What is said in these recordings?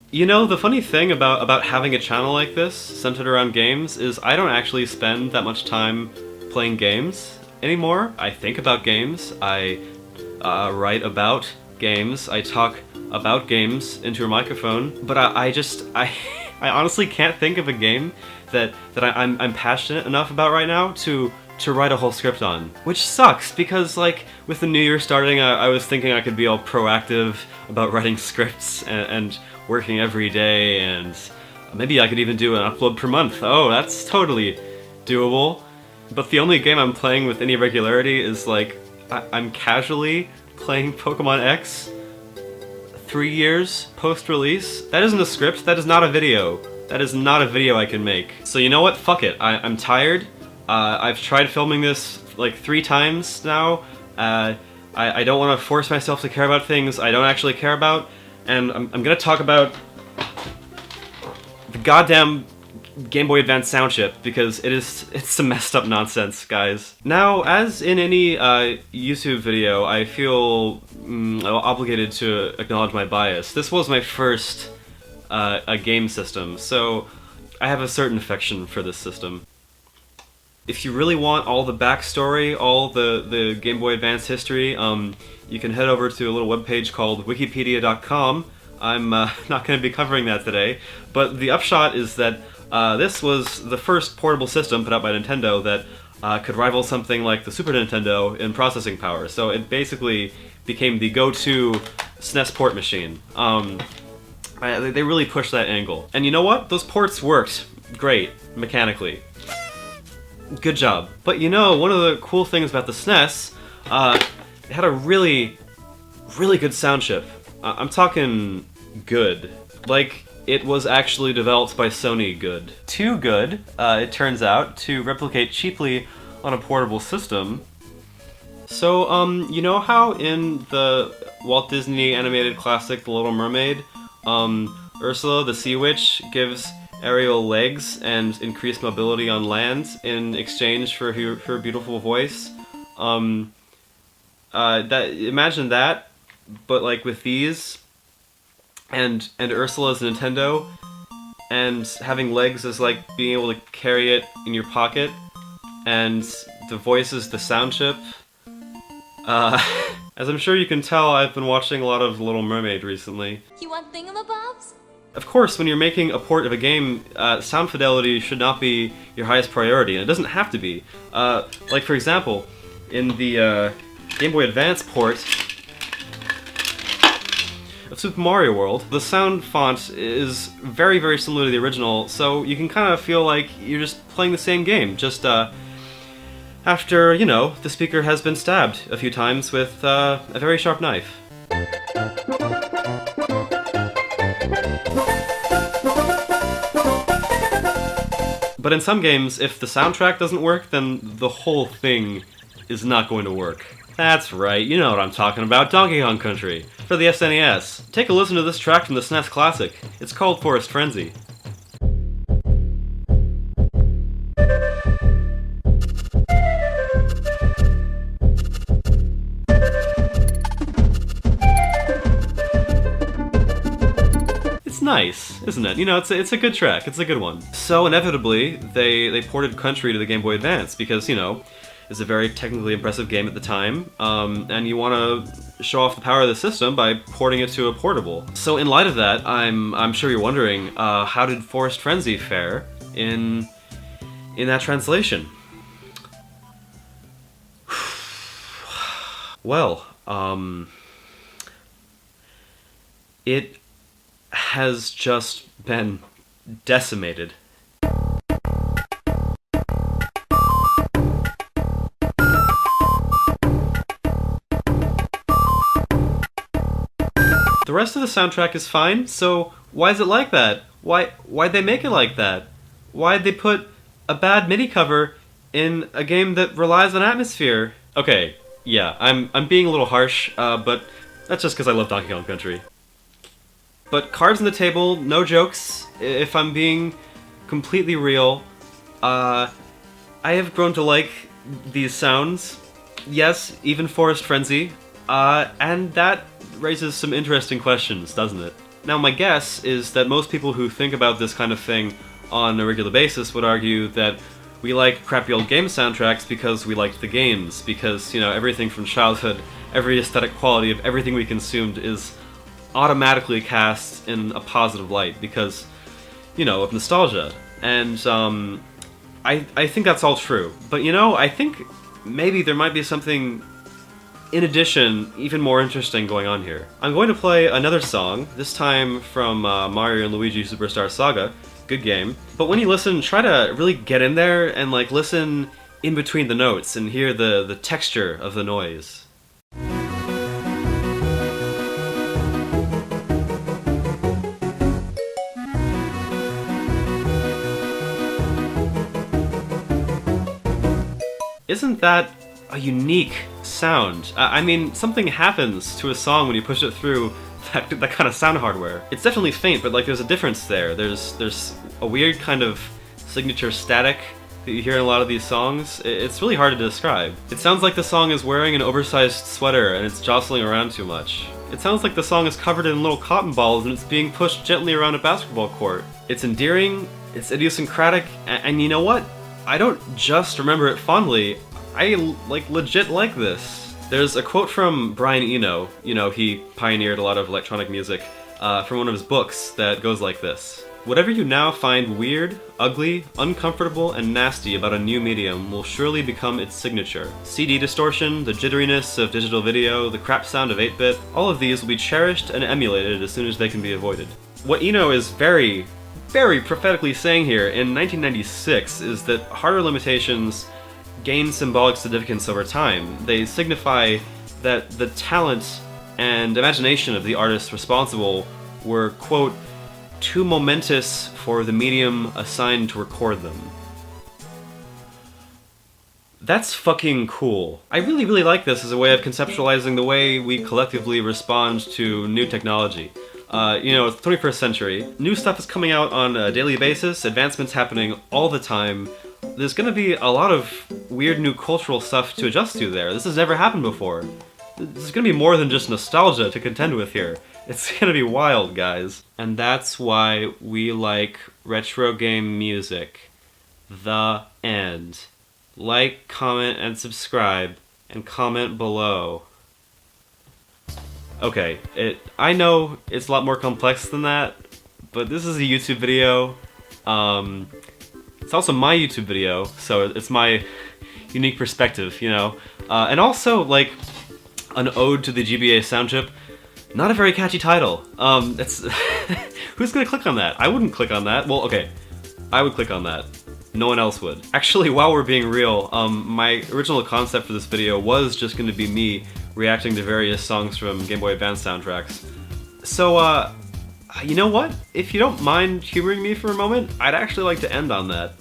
You know, the funny thing about having a channel like this, centered around games, is I don't actually spend that much time playing games anymore. I think about games, I write about games, I talk about games into a microphone, but I honestly can't think of a game that I'm passionate enough about right now to write a whole script on. Which sucks, because like, with the new year starting, I was thinking I could be all proactive about writing scripts and working every day, and maybe I could even do an upload per month. Oh, that's totally doable. But the only game I'm playing with any regularity is like, I'm casually playing Pokemon X 3 years post-release. That isn't a script, that is not a video. That is not a video I can make. So you know what, fuck it, I'm tired. I've tried filming this like 3 times now. I don't want to force myself to care about things I don't actually care about, and I'm gonna talk about the goddamn Game Boy Advance sound chip, because it's some messed up nonsense, guys. Now, as in any YouTube video, I feel obligated to acknowledge my bias. This was my first a game system, so I have a certain affection for this system. If you really want all the backstory, all the Game Boy Advance history, you can head over to a little webpage called wikipedia.com. I'm not going to be covering that today, but the upshot is that this was the first portable system put out by Nintendo that could rival something like the Super Nintendo in processing power, so it basically became the go-to SNES port machine. They really pushed that angle. And you know what? Those ports worked great, mechanically. Good job. But you know, one of the cool things about the SNES, it had a really good sound chip. I'm talking good. Like, it was actually developed by Sony good. Too good, it turns out, to replicate cheaply on a portable system. So, you know how in the Walt Disney animated classic The Little Mermaid, Ursula, the sea witch, gives Ariel legs and increased mobility on land in exchange for her beautiful voice? Imagine that, but like with these, and Ursula's Nintendo, and having legs is like being able to carry it in your pocket, and the voice is the sound chip. As I'm sure you can tell, I've been watching a lot of Little Mermaid recently. You want thingamabobs? Of course, when you're making a port of a game, sound fidelity should not be your highest priority, and it doesn't have to be. Like for example, in the Game Boy Advance port of Super Mario World, the sound font is very similar to the original, so you can kind of feel like you're just playing the same game, just after, you know, the speaker has been stabbed a few times with a very sharp knife. But in some games, if the soundtrack doesn't work, then the whole thing is not going to work. That's right, you know what I'm talking about, Donkey Kong Country, for the SNES. Take a listen to this track from the SNES Classic. It's called Forest Frenzy. Nice, isn't it? You know, it's a good track, it's a good one. So inevitably, they ported Country to the Game Boy Advance because, you know, it's a very technically impressive game at the time, and you want to show off the power of the system by porting it to a portable. So in light of that, I'm sure you're wondering, how did Forest Frenzy fare in that translation? Well, it has just been decimated. The rest of the soundtrack is fine, so why is it like that? Why'd they make it like that? Why'd they put a bad MIDI cover in a game that relies on atmosphere? Okay, yeah, I'm being a little harsh, but that's just because I love Donkey Kong Country. But cards on the table, no jokes, if I'm being completely real, I have grown to like these sounds. Yes, even Forest Frenzy, and that raises some interesting questions, doesn't it? Now my guess is that most people who think about this kind of thing on a regular basis would argue that we like crappy old game soundtracks because we liked the games, because, you know, everything from childhood, every aesthetic quality of everything we consumed is automatically cast in a positive light because, you know, of nostalgia. And I think that's all true. But, you know, I think maybe there might be something in addition, even more interesting going on here. I'm going to play another song, this time from Mario and Luigi Superstar Saga. Good game. But when you listen, try to really get in there and like listen in between the notes and hear the texture of the noise. Isn't that a unique sound? I mean, something happens to a song when you push it through that kind of sound hardware. It's definitely faint, but like there's a difference there. There's a weird kind of signature static that you hear in a lot of these songs. It's really hard to describe. It sounds like the song is wearing an oversized sweater and it's jostling around too much. It sounds like the song is covered in little cotton balls and it's being pushed gently around a basketball court. It's endearing, it's idiosyncratic, and you know what? I don't just remember it fondly, I like legit like this. There's a quote from Brian Eno, you know, he pioneered a lot of electronic music, from one of his books that goes like this. Whatever you now find weird, ugly, uncomfortable, and nasty about a new medium will surely become its signature. CD distortion, the jitteriness of digital video, the crap sound of 8-bit, all of these will be cherished and emulated as soon as they can be avoided. What Eno is very prophetically saying here in 1996 is that hardware limitations gain symbolic significance over time. They signify that the talent and imagination of the artists responsible were, quote, too momentous for the medium assigned to record them. That's fucking cool. I really like this as a way of conceptualizing the way we collectively respond to new technology. You know, it's the 21st century. New stuff is coming out on a daily basis, advancements happening all the time. There's gonna be a lot of weird new cultural stuff to adjust to there. This has never happened before. There's gonna be more than just nostalgia to contend with here. It's gonna be wild, guys. And that's why we like retro game music. The end. Like, comment, and subscribe, and comment below. Okay, I know it's a lot more complex than that, but this is a YouTube video. It's also my YouTube video, so it's my unique perspective, you know? And also, like, an ode to the GBA sound chip. Not a very catchy title. It's who's gonna click on that? I wouldn't click on that. Well, okay, I would click on that. No one else would. Actually, while we're being real, my original concept for this video was just gonna be me reacting to various songs from Game Boy Advance soundtracks. So, you know what? If you don't mind humoring me for a moment, I'd actually like to end on that.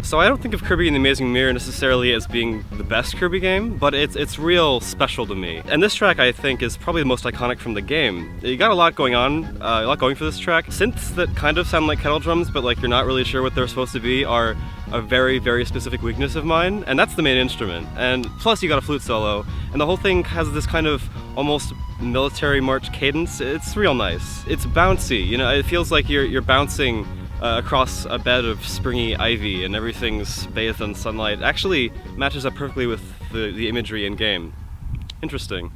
So I don't think of Kirby and the Amazing Mirror necessarily as being the best Kirby game, but it's real special to me. And this track, I think, is probably the most iconic from the game. You got a lot going on, a lot going for this track. Synths that kind of sound like kettle drums, but like you're not really sure what they're supposed to be, are a very specific weakness of mine, and that's the main instrument. And plus you got a flute solo, and the whole thing has this kind of almost military march cadence. It's real nice. It's bouncy, you know, it feels like you're bouncing across a bed of springy ivy and everything's bathed in sunlight. It actually matches up perfectly with the imagery in game. Interesting.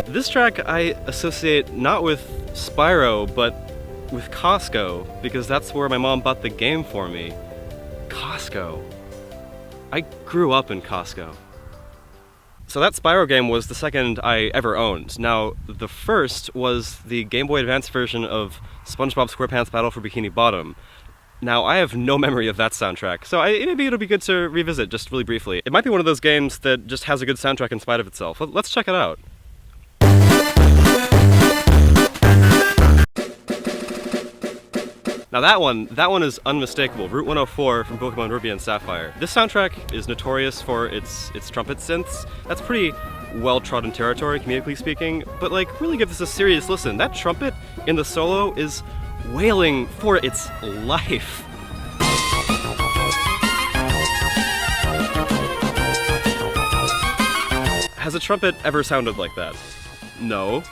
This track I associate not with Spyro, but with Costco, because that's where my mom bought the game for me. Costco. I grew up in Costco. So that Spyro game was the second I ever owned. Now, the first was the Game Boy Advance version of SpongeBob SquarePants Battle for Bikini Bottom. Now, I have no memory of that soundtrack, so maybe it'll be good to revisit just really briefly. It might be one of those games that just has a good soundtrack in spite of itself. Let's check it out. Now that one is unmistakable. Route 104 from Pokemon Ruby and Sapphire. This soundtrack is notorious for its trumpet synths. That's pretty well-trodden territory, comedically speaking, but like, really give this a serious listen. That trumpet in the solo is wailing for its life. Has a trumpet ever sounded like that? No.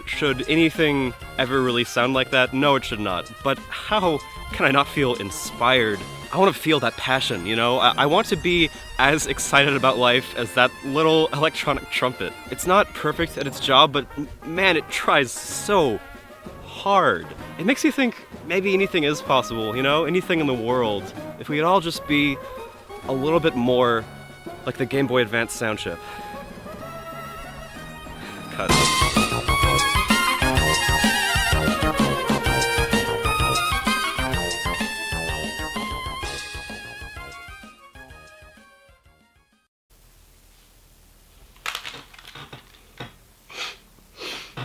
Should anything ever really sound like that? No, it should not. But how can I not feel inspired? I want to feel that passion, you know? I want to be as excited about life as that little electronic trumpet. It's not perfect at its job, but man, it tries so hard. It makes you think maybe anything is possible, you know? Anything in the world. If we could all just be a little bit more like the Game Boy Advance sound chip. Cut.